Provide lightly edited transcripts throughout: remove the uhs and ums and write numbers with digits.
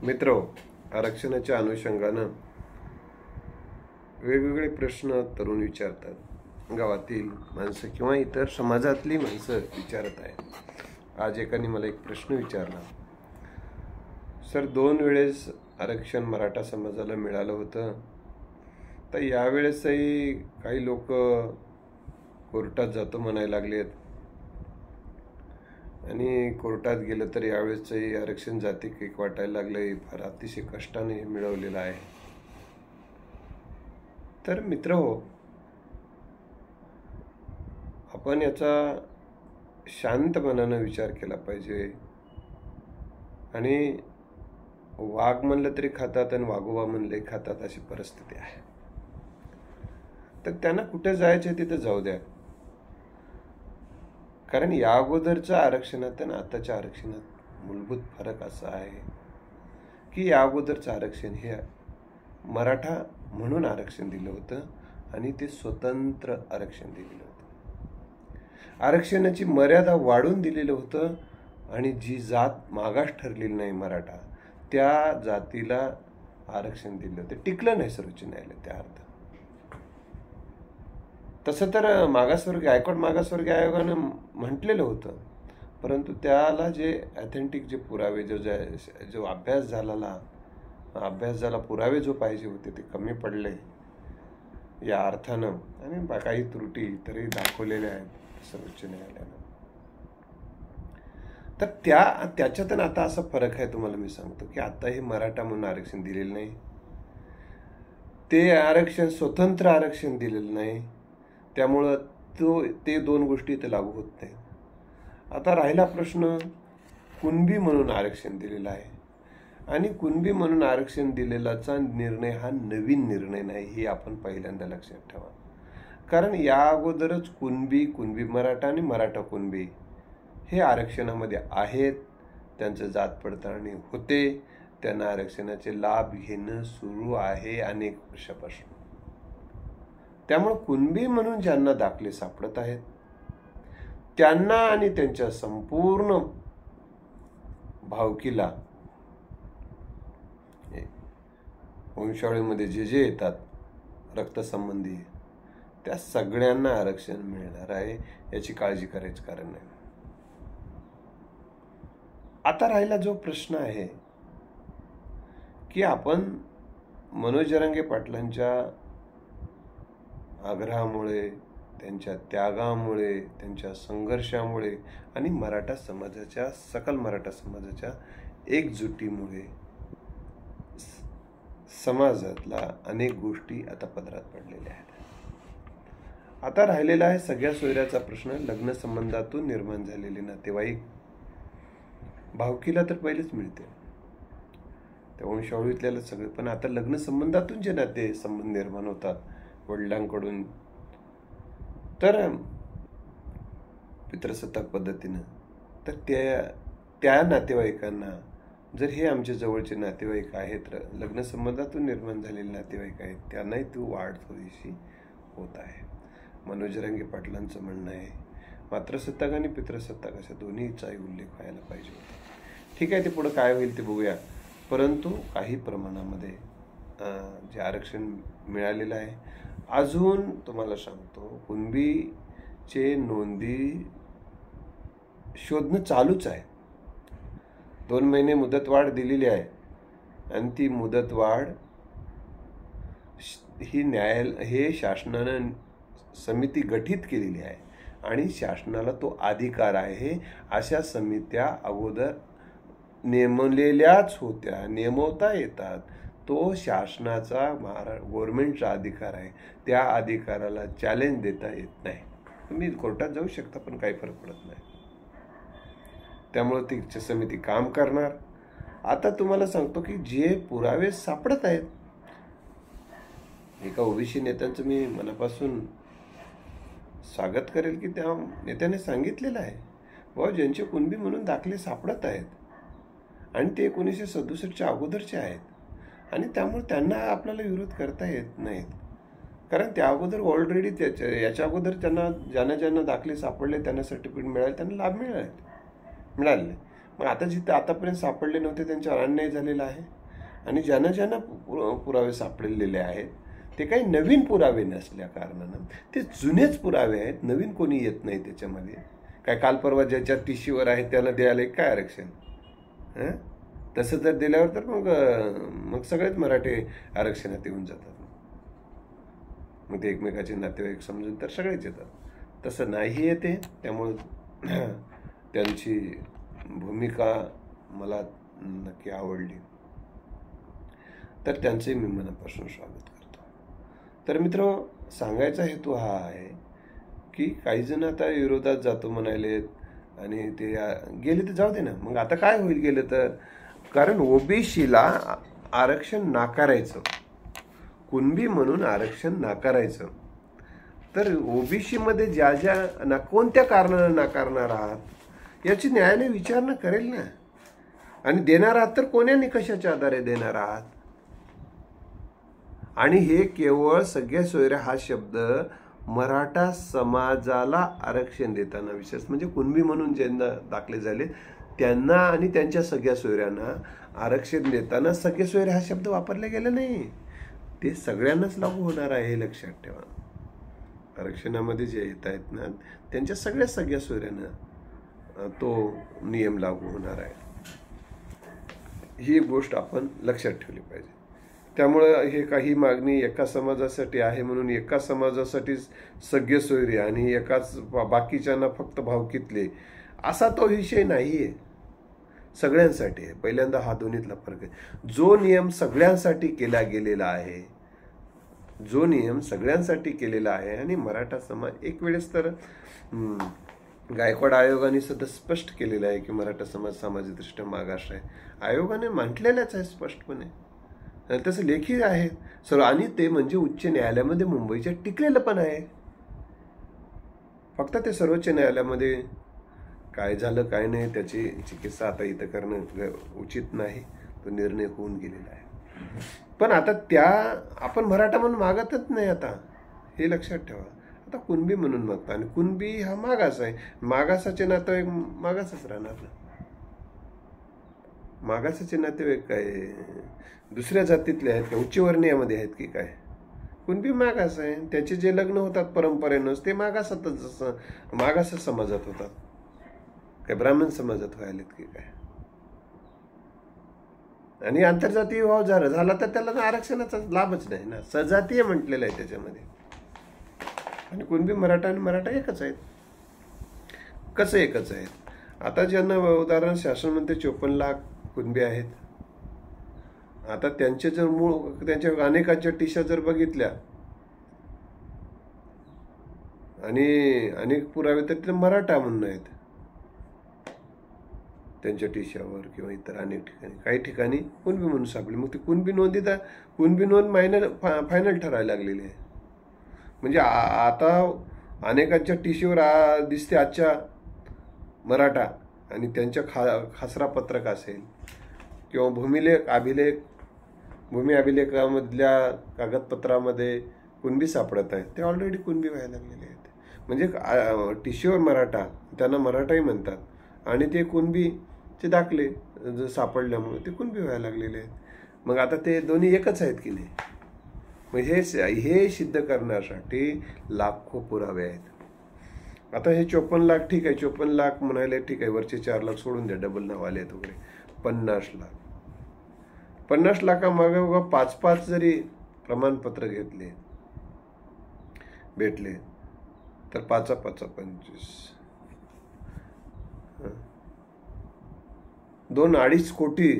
मित्र, आरक्षणाच्या अनुषंगानं वेगवेगळे प्रश्न तरुण विचारतात. गावातील माणसं किंवा इतर समाजातली माणसं विचारत आहेत. आज एकाने मला एक प्रश्न विचारला. सर, 2 वेळेस आरक्षण मराठा समाजाला मिळालं होतं, तर यावेळेसही काही लोक कोर्टात जातो म्हणायला लागलेत आणि कोर्टात गेलं तर यावेळेसही आरक्षण जातीक वाटायला लागलंय. फार अतिशय कष्टाने मिळवलेलं आहे. तर मित्र हो, आपण याचा शांत मनानं विचार केला पाहिजे. आणि वाघ म्हणलं तरी खातात आणि वाघोबा म्हणले खातात अशी परिस्थिती आहे. तर त्यांना कुठे जायचे तिथे जाऊ द्या. कारण या अगोदरच्या आरक्षणात आणि आताच्या आरक्षणात मूलभूत फरक असा आहे की या अगोदरचं आरक्षण हे मराठा म्हणून आरक्षण दिलं होतं आणि ते स्वतंत्र आरक्षण दिलेलं होतं. आरक्षणाची मर्यादा वाढून दिलेलं होतं आणि जी जात मागास ठरलेली नाही मराठा, त्या जातीला आरक्षण दिलं होतं. टिकलं नाही सर्वोच्च न्यायालय त्या अर्थ. तसं तर मागासवर्गीय हायकोर्ट मागासवर्गीय आयोगानं म्हटलेलं होतं, परंतु त्याला जे ऑथेंटिक जे पुरावे जो अभ्यास झाला पुरावे जो पाहिजे होते ते कमी पडले या अर्थानं. आणि काही त्रुटी तरी दाखवलेल्या आहेत सर्वोच्च न्यायालयानं. तर त्याच्यातून आता असा फरक आहे, तुम्हाला मी सांगतो की आता हे मराठा म्हणून आरक्षण दिलेलं नाही, ते आरक्षण स्वतंत्र आरक्षण दिलेलं नाही. त्यामुळं ते 2 गोष्टी इथे लागू होत नाही. आता राहिला प्रश्न कुणबी म्हणून आरक्षण दिलेलं आहे. आणि कुणबी म्हणून आरक्षण दिलेलाचा निर्णय हा नवीन निर्णय नाही, हे आपण पहिल्यांदा लक्षात ठेवा. कारण या अगोदरच कुणबी मराठा आणि मराठा कुणबी हे आरक्षणामध्ये आहेत. त्यांचं जात पडताळणी होते. त्यांना आरक्षणाचे लाभ घेणं सुरू आहे अनेक वर्षापासून. त्यामुळे कुणबी म्हणून ज्यांना दाखले सापडत आहेत त्यांना आणि त्यांच्या संपूर्ण भावकीला वंशावळीमध्ये जे येतात रक्तसंबंधी, त्या सगळ्यांना आरक्षण मिळणार आहे. याची काळजी करायचं कारण नाही. आता राहिला जो प्रश्न आहे की आपण मनोज जरांगे पाटलांच्या आग्रहामुळे, त्यांच्या त्यागामुळे, त्यांच्या संघर्षामुळे आणि सकल मराठा समाजाच्या एकजुटीमुळे समाजातला अनेक गोष्टी आता पदरात पडलेल्या आहेत. आता राहिलेला आहे सगळ्या सोयऱ्याचा प्रश्न. लग्न संबंधातून निर्माण झालेले नातेवाईक भावकीला तर पहिलेच मिळते, त्या वंशावळीतल्याला सगळे. पण आता लग्न संबंधातून जे नाते संबंध निर्माण होतात वडिलांकडून तर पितृसत्ताक पद्धतीनं, तर त्या नातेवाईकांना जर हे आमच्या जवळचे नातेवाईक आहेत, लग्न संबंधातून निर्माण झालेले नातेवाईक आहेत, त्यांनाही ती वाढ थोडीशी होत आहे. मनोज जरांगे पाटलांचं म्हणणं आहे मातृसत्ताक आणि पितृसत्ताक अशा दोन्हीचाही उल्लेख व्हायला पाहिजे होता. ठीक आहे, ते पुढं काय होईल ते बघूया. परंतु काही प्रमाणामध्ये जे आरक्षण मिळालेलं आहे. अजून तुम्हाला सांगतो, कुणबीचे नोंदी शोधणं चालूच आहे. 2 महिने मुदतवाढ दिलेली आहे आणि ती मुदतवाढ हे शासनानं समिती गठीत केलेली आहे आणि शासनाला तो अधिकार आहे. अशा समित्या अगोदर नेमलेल्याच होत्या, नेमवता येतात. तो शासनाचा गव्हर्नमेंटचा अधिकार आहे. त्या अधिकाराला चॅलेंज देता येत नाही. तुम्ही कोर्टात जाऊ शकता पण काही फरक पडत नाही. त्यामुळे ती समिती काम करणार. आता तुम्हाला सांगतो की जे पुरावे सापडत आहेत, एका ओबीसी नेत्यांचं मी मनापासून स्वागत करेल की त्या नेत्याने सांगितलेलं आहे बाबा, ज्यांचे कुणबी म्हणून दाखले सापडत आहेत आणि ते 1967च्या अगोदरचे आहेत आणि त्यामुळे त्यांना आपल्याला विरोध करता येत नाहीत. कारण त्या अगोदर ऑलरेडी याच्या अगोदर त्यांना ज्यांना दाखले सापडले, त्यांना सर्टिफिकेट मिळाले, त्यांना लाभ मिळाले. मग आता जिथे आतापर्यंत सापडले नव्हते त्यांच्यावर अन्याय झालेला आहे. आणि ज्यांना ज्यांना पुरावे सापडलेले आहेत ते काही नवीन पुरावे नसल्या कारणानं ते जुनेच पुरावे आहेत, नवीन कोणी येत नाही त्याच्यामध्ये. काय काल परवा ज्याच्या टिशीवर आहे त्याला द्यायला काय आरक्षण? तसं जर दिल्यावर तर मग सगळेच मराठे आरक्षणात येऊन जातात. मग ते एकमेकाचे नातेवाईक समजून तर सगळेच येतात. तसं नाही येते. त्यामुळं त्यांची भूमिका मला नक्की आवडली, तर त्यांचे मी मनापासून स्वागत करतो. तर मित्र, सांगायचा हेतू हा आहे की काही जण आता विरोधात जातो म्हणालेत आणि ते गेले तर जाऊ दे ना. मग आता काय होईल गेलं तर? कारण ओबीसीला आरक्षण नाकारायचं, कुणबी म्हणून आरक्षण नाकारायचं, तर ओबीसी मध्ये ज्या कोणत्या कारणानं नाकारणार आहात याची न्यायालय विचारणा करेल ना. आणि देणार आहात तर कोण्या निकषाच्या आधारे देणार आहात? आणि हे केवळ सगळ्या सोयऱ्या हा शब्द मराठा समाजाला आरक्षण देताना, विशेष म्हणजे कुणबी म्हणून ज्यांना दाखले झाले त्यांना आणि त्यांच्या सगळ्या सोयऱ्यांना आरक्षण देताना सगळे सोयरे हा शब्द वापरला गेला नाही. ते सगळ्यांनाच लागू होणार आहे, हे लक्षात ठेवा. आरक्षणामध्ये जे येत आहेत ना त्यांच्या सगळ्या सोयऱ्यांना तो नियम लागू होणार आहे. ही एक गोष्ट आपण लक्षात ठेवली पाहिजे. त्यामुळं हे काही मागणी एका समाजासाठी आहे म्हणून एका समाजासाठी सगळे सोयरे आणि एकाच बाकीच्यांना फक्त भावकीतले, असा तो विषय नाही आहे. सगळ्यांसाठी आहे. पहिल्यांदा हा दोन्हीतला फरक आहे. जो नियम सगळ्यांसाठी केला गेलेला आहे, जो नियम सगळ्यांसाठी केलेला आहे, आणि मराठा समाज एक वेळेस तर गायकवाड आयोगाने सुद्धा स्पष्ट केलेलं आहे की मराठा समाज सामाजिकदृष्ट्या मागास आहे. आयोगाने म्हटलेलंच आहे स्पष्टपणे, तसं लेखी आहे सर्व. आणि ते म्हणजे उच्च न्यायालयामध्ये मुंबईच्या टिकलेलं पण आहे. फक्त ते सर्वोच्च न्यायालयामध्ये काय झालं काय नाही त्याची चिकित्सा आता इथं करणं उचित नाही. तो निर्णय होऊन गेलेला आहे. पण आता आपण मराठा म्हणून मागतच नाही आता, हे लक्षात ठेवा. आता कुणबी म्हणून मागतो, आणि कुणबी हा मागास आहे. मागासाचे नातेवाईक मागासच राहणार ना. मागासाचे नातेवाईक काय दुसऱ्या जातीतले आहेत का, उच्चवर्णीयामध्ये आहेत की काय? कुणबी मागास आहे. त्याचे जे लग्न होतात परंपरेनंच ते मागास समाजात होतात. काय ब्राह्मण समाजात व्हायलेत की काय? आणि आंतरजातीय विवाह झाला तर त्याला आरक्षणाचा लाभच नाही ना. सजातीय म्हटलेलं आहे त्याच्यामध्ये. आणि कुणबी मराठा आणि मराठा एकच आहेत. कसं एकच आहेत? आता ज्यांना उदाहरण शासन म्हणते 54 लाख कुणबी आहेत. आता त्यांचे जर त्यांच्या अनेकांच्या टिशा जर बघितल्या आणि अनेक पुरावे तर ते मराठा म्हणून आहेत त्यांच्या टिशावर किंवा इतर अनेक ठिकाणी. काही ठिकाणी कुणबी म्हणून सापडली. मग ती कुणबी नोंद फायनल ठरायला लागलेली आहे. म्हणजे आता अनेकांच्या टिशीवर दिसते आजच्या मराठा, आणि त्यांच्या खासरा पत्रक असेल किंवा भूमी अभिलेखामधल्या कागदपत्रामध्ये कुणबी सापडत आहेत. ते ऑलरेडी कुणबी व्हायला लागलेले आहेत. म्हणजे टिशीवर मराठा, त्यांना मराठाही म्हणतात, आणि ते कुणबीचे दाखले सापडल्यामुळे ते कुणबी व्हायला लागलेले आहेत. मग आता ते दोन्ही एकच आहेत की नाही? मग हे सिद्ध करण्यासाठी लाखो पुरावे आहेत. आता हे 54 लाख ठीक आहे, 54 लाख म्हणाले ठीक आहे, वरचे 4 लाख सोडून द्या, डबल नाव आले आहेत वगैरे. 50 लाख 50 लाखामागे बघा 5-5 जरी प्रमाणपत्र भेटले तर 5-5 25 2-2.5 कोटी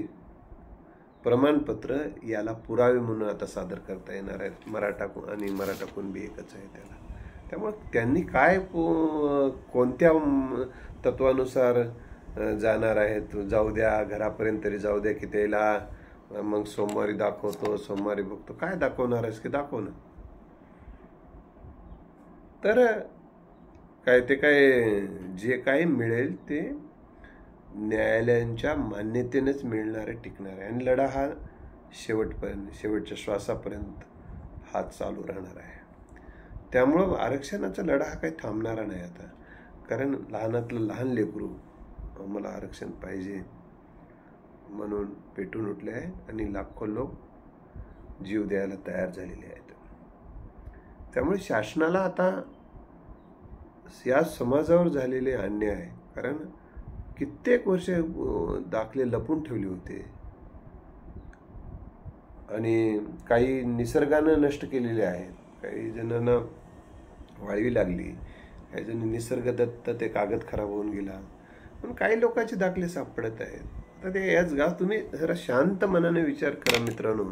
प्रमाणपत्र याला पुरावे म्हणून आता सादर करता येणार आहेत. मराठा आणि मराठा कुणबी एकच आहे त्याला. त्यामुळे त्यांनी काय कोणत्या तत्वानुसार जाणार आहेत, जाऊ द्या घरापर्यंत तरी जाऊ द्या की त्याला मग सोमवारी दाखवतो, सोमवारी बघतो. काय दाखवणार आहेस की दाखव ना. तर ते जे काही मिळेल ते न्यायालयांच्या मान्यतेनेच मिळणार आहे, टिकणार आहे. आणि लढा हा शेवटच्या श्वासापर्यंत हा चालू राहणार आहे. त्यामुळं आरक्षणाचा लढा हा काही थांबणारा नाही आता. कारण लहानातलं लहान लेकरू आम्हाला आरक्षण पाहिजे म्हणून पेटून उठले आहेत आणि लाखो लोक जीव द्यायला तयार झालेले आहेत. त्यामुळे शासनाला आता या समाजावर झालेले अन्याय, कारण कित्येक वर्ष दाखले लपून ठेवले होते आणि काही निसर्गानं नष्ट केलेले आहेत, काही जणांना वाळवी लागली, काही जण निसर्गदत्त ते कागद खराब होऊन गेला, पण काही लोकांचे दाखले सापडत आहेत. आता ते याच गाव तुम्ही जरा शांत मनाने विचार करा मित्रांनो.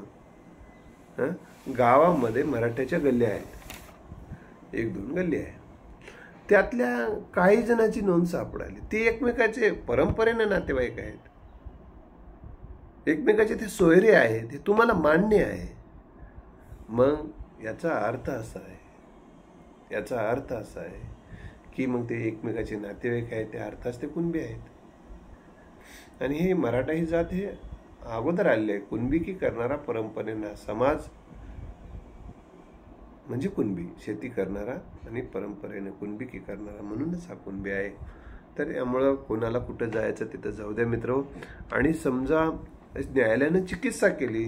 गावामध्ये मराठ्याच्या गल्ल्या आहेत, 1-2 गल्ली आहे, त्यातल्या काही जणांची नोंद सापडाली. ते एकमेकाचे परंपरेने नातेवाईक आहेत, एकमेकाचे ते सोयरे आहेत, हे तुम्हाला मान्य आहे. मग याचा अर्थ असा आहे की मग ते एकमेकाचे नातेवाईक आहेत, त्या अर्थास ते कुणबी आहेत. आणि हे मराठा ही जात हे अगोदर आलेले आहे. कुणबी करणारा परंपरेनं समाज म्हणजे कुणबी, शेती करणारा आणि परंपरेने कुणबी करणारा, म्हणूनच हा कुणबी आहे. तर यामुळं कोणाला कुठं जायचं तिथं जाऊ द्या मित्र. आणि समजा न्यायालयानं चिकित्सा केली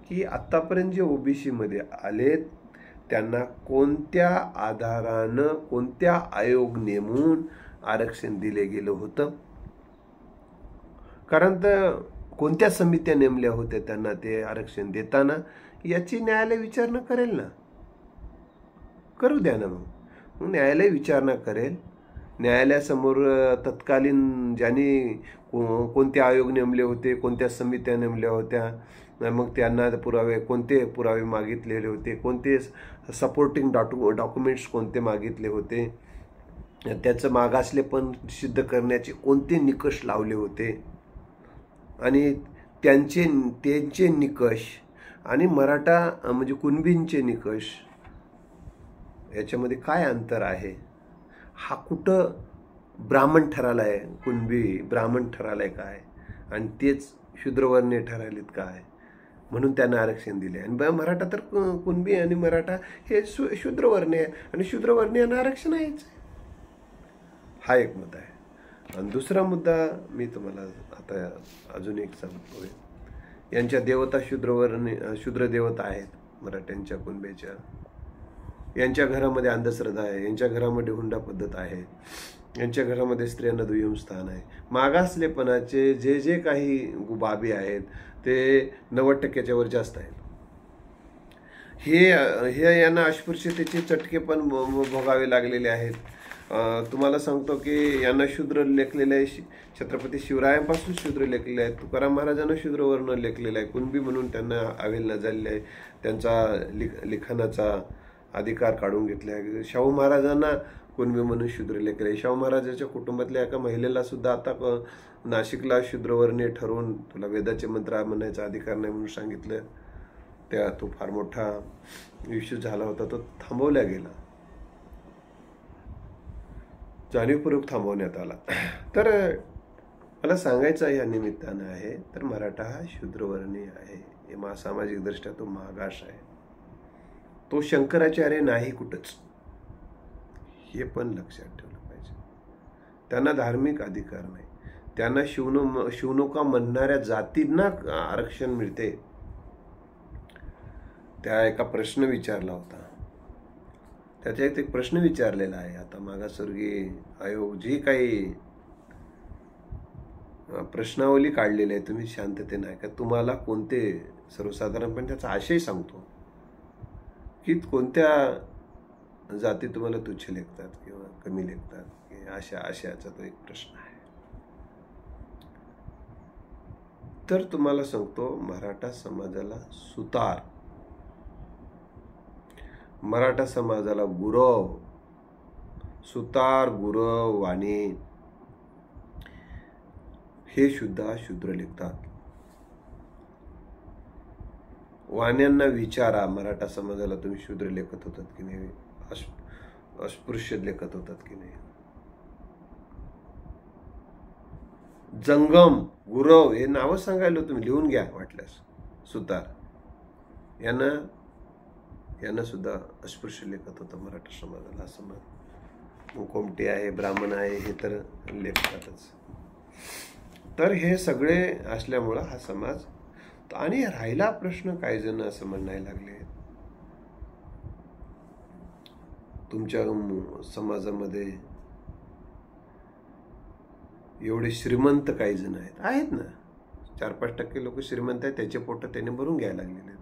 की आत्तापर्यंत जे ओबीसी मध्ये आलेत त्यांना कोणत्या आधारानं, कोणत्या आयोग नेमून आरक्षण दिले गेलं होतं, कारण तर कोणत्या समित्या नेमल्या होत्या त्यांना ते आरक्षण देताना, याची न्यायालय विचारणा करेल ना. करू द्या ना. मग न्यायालय विचारणा करेल. न्यायालयासमोर तत्कालीन ज्यांनी कोणते आयोग नेमले होते, कोणत्या समित्या नेमल्या होत्या, मग त्यांना पुरावे, कोणते पुरावे मागितलेले होते, कोणते सपोर्टिंग डॉक्युमेंट्स कोणते मागितले होते, त्याचं मागासलेपण सिद्ध करण्याचे कोणते निकष लावले होते, आणि त्यांचे निकष आणि मराठा म्हणजे कुणबींचे निकष याच्यामध्ये काय अंतर आहे. हा कुठं ब्राह्मण ठरालाय, कुणबी ब्राह्मण ठरालाय काय, आणि तेच शूद्रवर्णीय ठरालेत काय, म्हणून त्यांना आरक्षण दिले. आणि मराठा तर कुणबी आणि मराठा हे शूद्रवर्णीय, आणि शूद्रवर्णीयांना आरक्षण आहेच. हा एक मुद्दा आहे. आणि दुसरा मुद्दा मी तुम्हाला आता अजून एक सांगतोय. यांच्या देवता शूद्र देवता आहेत मराठ्यांच्या, कुणब्याच्या. यांच्या घरामध्ये अंधश्रद्धा आहे, यांच्या घरामध्ये हुंडा पद्धत आहे, यांच्या घरामध्ये स्त्रियांना दुय्यम स्थान आहे. मागासलेपणाचे जे काही बाबी आहेत ते 90% वर जास्त आहेत. हे यांना अस्पृश्यतेचे चटके पण भोगावे लागलेले आहेत. तुम्हाला सांगतो की यांना शूद्र लेखलेले आहे, छत्रपती शिवरायांपासून शूद्र लेखलेले आहेत, तुकाराम महाराजांना शूद्रवर्ण लेखलेलं आहे, कुणबी म्हणून त्यांना अवेलना झालेलं आहे, त्यांचा लिखाणाचा अधिकार काढून घेतला आहे. शाहू महाराजांना कुणबी म्हणून शूद्र लेखले आहे. शाहू महाराजांच्या कुटुंबातल्या एका महिलेला सुद्धा आता नाशिकला शूद्रवर्णीय ठरवून तुला वेदाचे मंत्र म्हणायचा अधिकार नाही म्हणून सांगितलं. तो फार मोठा इश्यू झाला होता, तो थांबवला गेला, जाणीवपूर्वक थांबवण्यात आला. तर मला सांगायचं या निमित्तानं आहे, तर मराठा हा शूद्रवर्णीय आहे, हे सामाजिक दृष्ट्या तो मागास आहे, तो शंकराचार्य नाही कुठंच, हे पण लक्षात ठेवलं पाहिजे. त्यांना धार्मिक अधिकार नाही, त्यांना शिवणोका म्हणणाऱ्या जातींना आरक्षण मिळते. त्या एका प्रश्न विचारला होता, त्याच्यात एक प्रश्न विचारलेला आहे. आता मागासवर्गीय आयोग जी काही प्रश्नावली काढलेली आहे, तुम्ही शांततेने ऐका. तुम्हाला कोणते, सर्वसाधारणपणे त्याचा आशय सांगतो की कोणत्या जाती तुम्हाला तुच्छ लेखतात किंवा कमी लेखतात, की आशयाचा तो एक प्रश्न आहे. तर तुम्हाला सांगतो, मराठा समाजाला सुतार, मराठा समाजाला गुरव, सुतार, गुरव, वाणी हे सुद्धा शूद्र लेखतात. वाण्यांना विचारा, मराठा समाजाला तुम्ही शूद्र लेखत होतात की नाही, अस्पृश्य लेखत होतात की नाही. जंगम, गुरव हे नावं सांगायला तुम्ही लिहून घ्या वाटल्यास. सुतार यांना सुद्धा अस्पृश्य लेखत होतं मराठा समाजाला. असं मग कोमटे आहे, ब्राह्मण आहे, हे तर लेखतातच. तर हे सगळे असल्यामुळं हा समाज, आणि राहिला प्रश्न, काही जण असं म्हणायला लागले तुमच्या समाजामध्ये एवढे श्रीमंत काही जण आहेत ना, 4-5% लोक श्रीमंत आहेत, त्याचे पोट त्याने भरून घ्यायला लागलेले आहेत,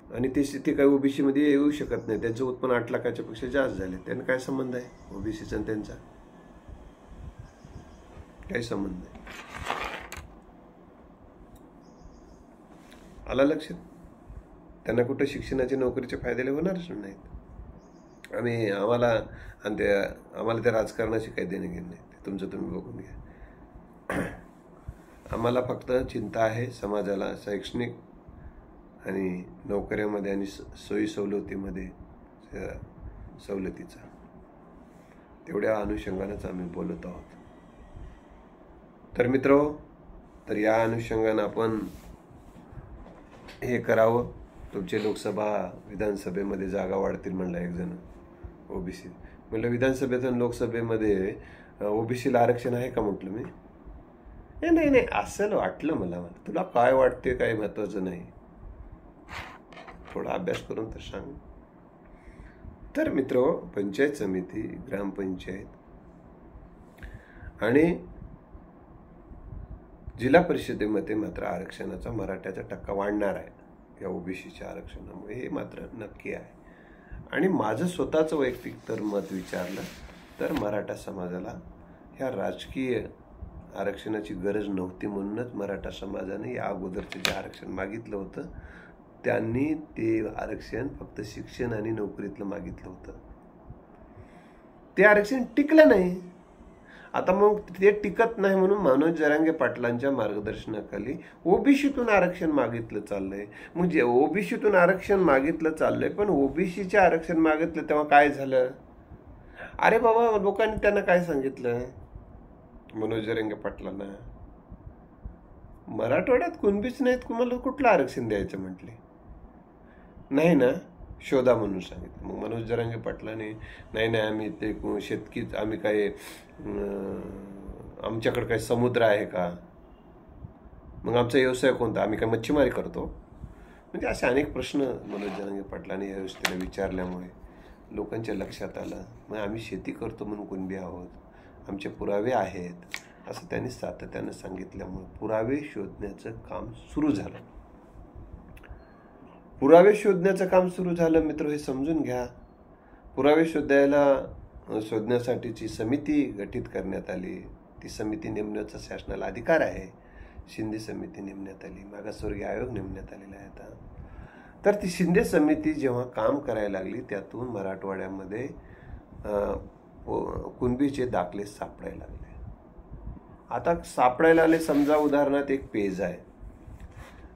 आणि ते काही ओबीसी मध्ये येऊ शकत नाही, त्यांचं उत्पन्न 8 लाखाच्या पेक्षा जास्त झाले, त्यांना काय संबंध आहे ओबीसीचा आणि त्यांचा? काही संबंध नाही. आला लक्षात? त्यांना कुठं शिक्षणाचे, नोकरीचे फायदे होणारच नाहीत. आम्हाला त्या राजकारणाशी काही देणे घेणे नाही, ते तुमचं तुम्ही बघून घ्या. आम्हाला फक्त चिंता आहे समाजाला शैक्षणिक आणि नोकऱ्यामध्ये आणि सोयी सवलतीमध्ये सवलतीचा, तेवढ्या अनुषंगानेच आम्ही बोलत आहोत. तर मित्रो, तर या अनुषंगाने आपण हे करावं. तुमचे लोकसभा विधानसभेमध्ये जागा वाढतील म्हणला एक जण ओबीसी. म्हटलं विधानसभेत आणि लोकसभेमध्ये ओबीसीला आरक्षण आहे का म्हटलं मी. नाही असं वाटलं मला. तुला काय वाटते काय महत्वाचं नाही, थोडा अभ्यास करून तर सांग. तर मित्र, पंचायत समिती, ग्रामपंचायत आणि जिल्हा परिषदेमध्ये मात्र आरक्षणाचा मराठ्याचा टक्का वाढणार आहे या ओबीसीच्या आरक्षणामुळे, हे मात्र नक्की आहे. आणि माझं स्वतःचं वैयक्तिक तर मत विचारलं तर मराठा समाजाला ह्या राजकीय आरक्षणाची गरज नव्हती, म्हणूनच मराठा समाजाने या अगोदरचं जे आरक्षण मागितलं होतं त्यांनी ते आरक्षण फक्त शिक्षण आणि नोकरीतलं मागितलं होतं. ते आरक्षण टिकलं नाही. आता मग ते टिकत नाही म्हणून मनोज जरांगे पाटलांच्या मार्गदर्शनाखाली ओबीसीतून आरक्षण मागितलं चाललंय. म्हणजे ओबीसीतून आरक्षण मागितलं चाललंय, पण ओबीसीचे आरक्षण मागितलं तेव्हा काय झालं? अरे बाबा, लोकांनी त्यांना काय सांगितलं मनोज जरांगे पाटलांना, मराठवाड्यात कुणबीच नाहीत, तुम्हाला कुठलं आरक्षण द्यायचं म्हटले. नाही ना, शोधा म्हणून सांगितलं. मग मनोज जरांगे पाटलाने नाही आम्ही ते शेतकीच, आम्ही काय आमच्याकडे काय समुद्र आहे का, मग आमचा व्यवसाय कोणता, आम्ही काय मच्छीमारी करतो. म्हणजे असे अनेक प्रश्न मनोज जरांगे पाटलाने या व्यवस्थेला विचारल्यामुळे लोकांच्या लक्षात आलं, मग आम्ही शेती करतो म्हणून कुणबी आहोत, आमचे पुरावे आहेत असं त्यांनी सातत्यानं सांगितल्यामुळे पुरावे शोधण्याचं काम सुरू झालं. पुरावे शोधण्याचं काम सुरू झालं मित्र, हे समजून घ्या. पुरावे शोधण्यासाठीची समिती गठीत करण्यात आली. ती समिती नेमण्याचा शासनाला अधिकार आहे. शिंदे समिती नेमण्यात आली, मागासवर्गीय आयोग नेमण्यात आलेला आहे आता. तर ती शिंदे समिती जेव्हा काम करायला लागली, त्यातून मराठवाड्यामध्ये कुणबीचे दाखले सापडायला लागले. आता सापडायला आले, समजा उदाहरणार्थ एक पेज आहे.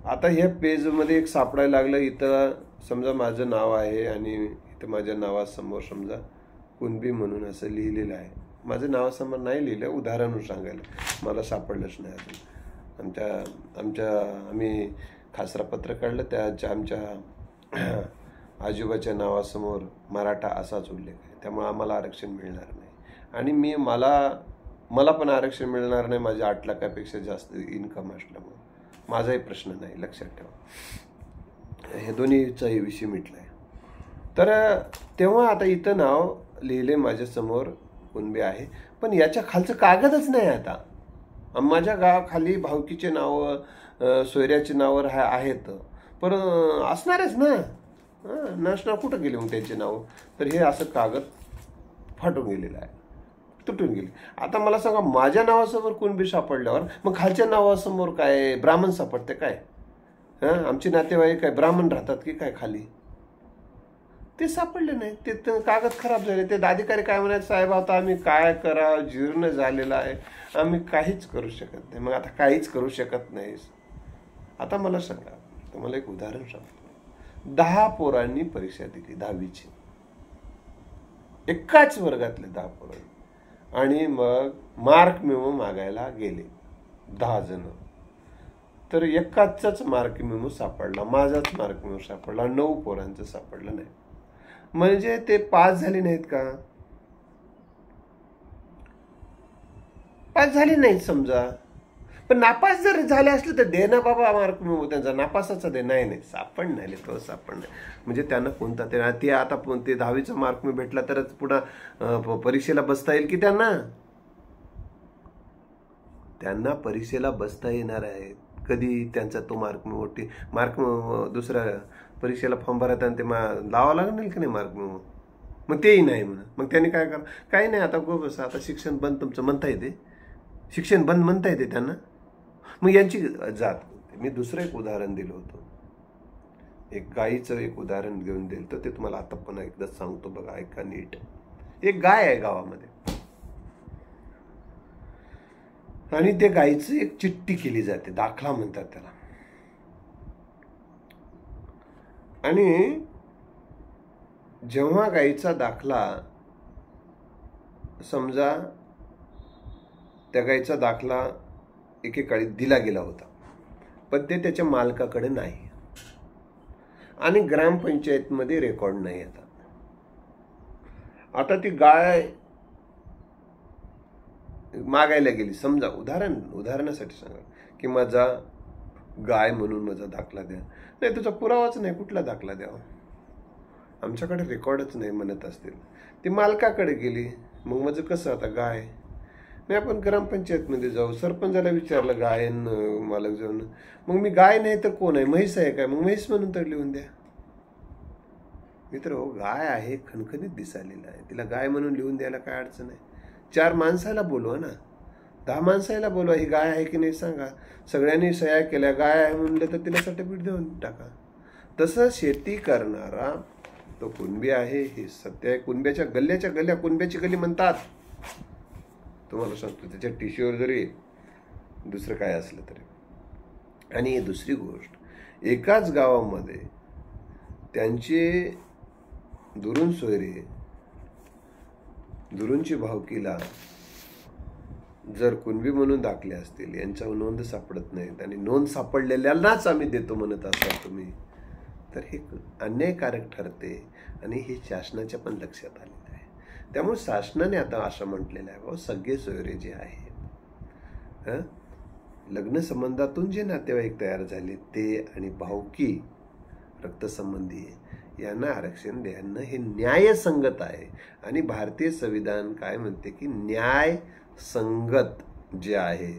आता ह्या पेजमध्ये एक सापडायला लागलं, इथं समजा माझं नाव आहे आणि इथं माझ्या नावासमोर समजा कुणबी म्हणून असं लिहिलेलं आहे. माझं नावासमोर नाही लिहिलं, उदाहरण सांगायला, मला सापडलंच नाही अजून. आम्ही खासरापत्र काढलं, त्याच्या आमच्या आजोबाच्या नावासमोर मराठा असाच उल्लेख आहे, त्यामुळे आम्हाला आरक्षण मिळणार नाही. आणि मला पण आरक्षण मिळणार नाही माझ्या 8 लाखापेक्षा जास्त इन्कम असल्यामुळे. माझाही प्रश्न नाही, लक्षात ठेवा. हे दोन्हीचाही विषय मिटलाय. तर तेव्हा आता इथं नाव लिहिले माझ्यासमोर कुणबी आहे, पण याच्या खालचं कागदच नाही. आता माझ्या गावाखाली भावकीचे नावं, सोयऱ्याचे नावं आहेत, पण असणारच ना, नसणार कुठं गेले मग त्यांचे नाव. तर हे असं कागद फाटून गेलेलं आहे, तुटून गेली. आता मला सांगा, माझ्या नावासमोर कुणबी सापडल्यावर मग खालच्या नावासमोर काय ब्राह्मण सापडते काय? आमचे नातेवाईक काय ब्राह्मण राहतात की काय खाली? ते सापडले नाही, ते कागद खराब झाले. ते अधिकारी काय म्हणायचे, साहेब आता आम्ही काय करा, जीर्ण झालेला आहे, आम्ही काहीच करू शकत नाही. मग आता काहीच करू शकत नाहीस, आता मला सांगा, तुम्हाला एक उदाहरण सांगतो. 10 पोरांनी परीक्षा दिली 10वीची, एकाच वर्गातले 10 पोरांनी, आणि मग मार्क मेमो मागायला गेले 10 जण. तर एकाचाच मार्क मेमो सापडला, माझाच मार्क मेमो सापडला, 9 पोरांचं सापडलं नाही. म्हणजे ते पास झाले नाहीत का? पास झाले नाही समजा, पण नापास जर झाले असले तर दे ना बाबा मार्क, त्यांचा नापासाचा दे. नाही सापडणार तो सापडणार. म्हणजे त्यांना कोणता ते आता ते 10वीचा मार्क मी भेटला तरच पुन्हा परीक्षेला बसता येईल की त्यांना परीक्षेला बसता येणार आहे कधी? त्यांचा तो मार्क दुसऱ्या परीक्षेला फॉर्म भरायचा आणि ते लावा लागणार की नाही मार्क मग तेही नाही म्हणून मग त्यांनी काय करा? काही नाही, आता बस आता शिक्षण बंद तुमचं म्हणता येते, शिक्षण बंद म्हणता येते त्यांना. मग यांची जात. मी दुसरं एक उदाहरण दिलं होतं, एक गायीचं एक उदाहरण घेऊन दिलं तर ते तुम्हाला आता पण एकदा सांगतो बघा, ऐका नीट. एक गाय आहे गावामध्ये आणि त्या गायीचं एक चिठ्ठी केली जाते, दाखला म्हणतात त्याला. आणि जेव्हा गायीचा दाखला समजा त्या गायीचा दाखला एकेकाळी दिला गेला होता, पण ते त्याच्या मालकाकडे नाही आणि ग्रामपंचायतमध्ये रेकॉर्ड नाही. आता ती गाय मागायला गेली, समजा उदाहरणासाठी सांगा की माझा गाय म्हणून माझा दाखला द्या. नाही, तुझा पुरावाच नाही, कुठला दाखला द्यावा, आमच्याकडे रेकॉर्डच नाही म्हणत असतील. ती मालकाकडे गेली, मग माझं कसं आता गाय नाही, आपण ग्रामपंचायतमध्ये जाऊ, सरपंचाला विचारलं गाय मालक जाऊन, मग मी गाय नाही तर कोण आहे, म्हैस आहे काय, मग म्हैस म्हणून तर लिहून द्या. मित्र हो, गाय आहे, खणखणीत दिसालेला आहे, तिला गाय म्हणून लिहून द्यायला काय अडचण आहे? 4 माणसाला बोलवा ना, 10 माणसाला बोलवा, ही गाय आहे की नाही सांगा. सगळ्यांनी सह्या केल्या, गाय आहे म्हणलं तर तिला सर्टिफिकेट देऊन टाका. तसं शेती करणारा तो कुणबी आहे, हे सत्य आहे. कुणब्याच्या गल्ल्या कुणब्याची गल्ली म्हणतात, तुम्हाला सांगतो. त्याच्या टिश्यूवर जरी दुसरं काय असलं तरी. आणि दुसरी गोष्ट, एकाच गावामध्ये त्यांचे दुरून सोयरे, दुरूंची भावकीला जर कुणबी म्हणून दाखले असतील, यांच्यावर नोंद सापडत नाहीत आणि नोंद सापडलेल्यालाच आम्ही देतो म्हणत असाल तुम्ही, तर हे अन्यायकारक ठरते आणि हे शासनाच्या पण लक्षात आलेलं आहे. त्यामुळे शासनाने आता असं म्हटलेलं आहे, बाबा सगळे सोयरे जे आहेत, लग्न संबंधातून जे नातेवाईक तयार झाले ते आणि भावकी रक्तसंबंधी यांना आरक्षण देणं हे न्यायसंगत आहे. आणि भारतीय संविधान काय म्हणते की न्याय संगत जे आहे,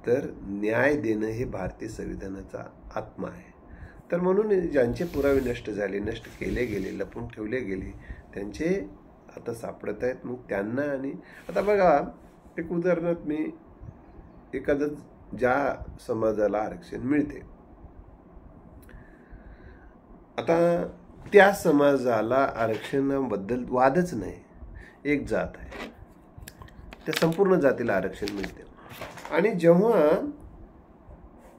तर न्याय देणं हे भारतीय संविधानाचा आत्मा आहे. तर म्हणून ज्यांचे पुरावे नष्ट झाले, नष्ट केले गेले, लपून ठेवले गेले, त्यांचे आता सापडत आहेत. मग त्यांना, आणि आता बघा एक उदाहरणार्थ, मी एखादं ज्या समाजाला आरक्षण मिळते, आता त्या समाजाला आरक्षणाबद्दल वादच नाही, एक जात आहे, त्या संपूर्ण जातीला आरक्षण मिळते. आणि जेव्हा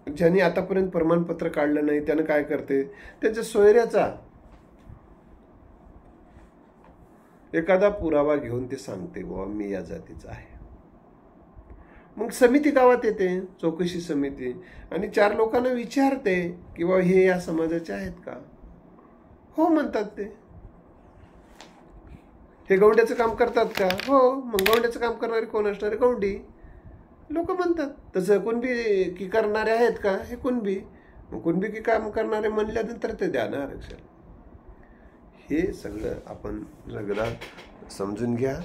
ज्यांनी आतापर्यंत प्रमाणपत्र काढलं नाही त्यानं काय करते, त्याच्या सोयऱ्याचा एखादा पुरावा घेऊन ते सांगते, बाबा मी या जातीचा आहे. मग समिती गावात येते, चौकशी समिती, आणि 4 लोकांना विचारते की बाबा हे या समाजाचे आहेत का? हो म्हणतात ते. हे गौंड्याचं काम करतात का? हो. मग गौंड्याचं काम करणारे कोण असणारे? गौंडी लोक म्हणतात. तसं कुणबी की करणारे आहेत का? हे कुणबी. मग कुणबी की काम करणारे म्हणल्यानंतर ते द्या ना आरक्षण. हे सगळं आपण सगळं समजून घ्या.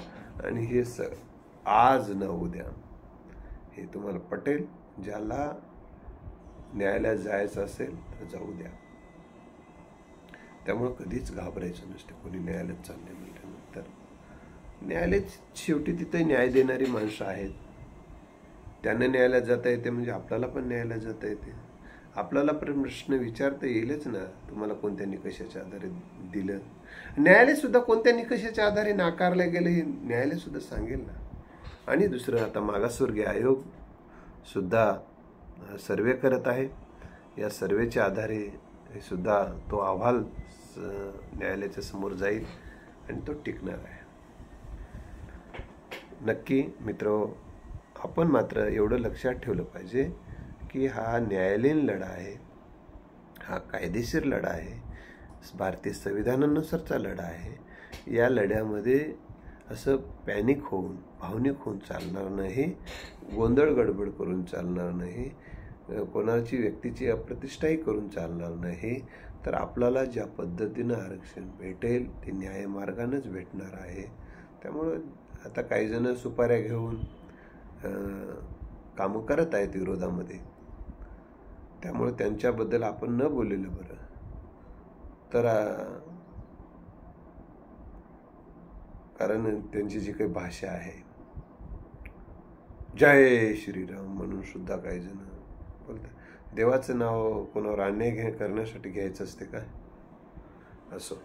आणि हे आज न उद्या हे तुम्हाला पटेल. ज्याला न्यायालयात जायचं असेल तर जाऊ द्या. त्यामुळं कधीच घाबरायचं नसते. कोणी न्यायालयात चालले म्हटल्यानंतर न्यायालयात शेवटी तिथे न्याय देणारी माणसं आहेत. त्यांना न्यायालयात जाता येते म्हणजे आपल्याला पण न्यायालयात जाता येते. आपल्याला प्रश्न विचारता येईलच ना, तुम्हाला कोणत्या निकषाच्या आधारे दिलं. न्यायालय सुद्धा कोणत्या निकषाच्या आधारे नाकारले गेले हे न्यायालय सुद्धा सांगेल ना. आणि दुसरं, आता मागासवर्गीय आयोग सुद्धा सर्वे करत आहे. या सर्वेच्या आधारे सुद्धा तो अहवाल न्यायालयाच्या समोर जाईल आणि तो टिकणार आहे. नक्की मित्र, आपण मात्र एवढं लक्षात ठेवलं पाहिजे की हा न्यायालयीन लढा आहे, हा कायदेशीर लढा आहे, भारतीय संविधानानुसारचा लढा आहे. या लढ्यामध्ये असं पॅनिक होऊन भावनिक होऊन चालणार नाही, गोंधळ गडबड करून चालणार नाही, कोणाची व्यक्तीची अप्रतिष्ठाही करून चालणार नाही. तर आपल्याला ज्या पद्धतीनं आरक्षण भेटेल ते न्यायमार्गानंच भेटणार आहे. त्यामुळं आता काही जण सुपाऱ्या घेऊन कामं करत आहेत विरोधामध्ये, त्यामुळे त्यांच्याबद्दल आपण न बोललेलं बरं. तर कारण त्यांची जी काही भाषा आहे, जय श्रीराम म्हणून सुद्धा काही जण बोलतात. देवाचं नाव कोणावर अन्याय करण्यासाठी घ्यायचं असते का? असो.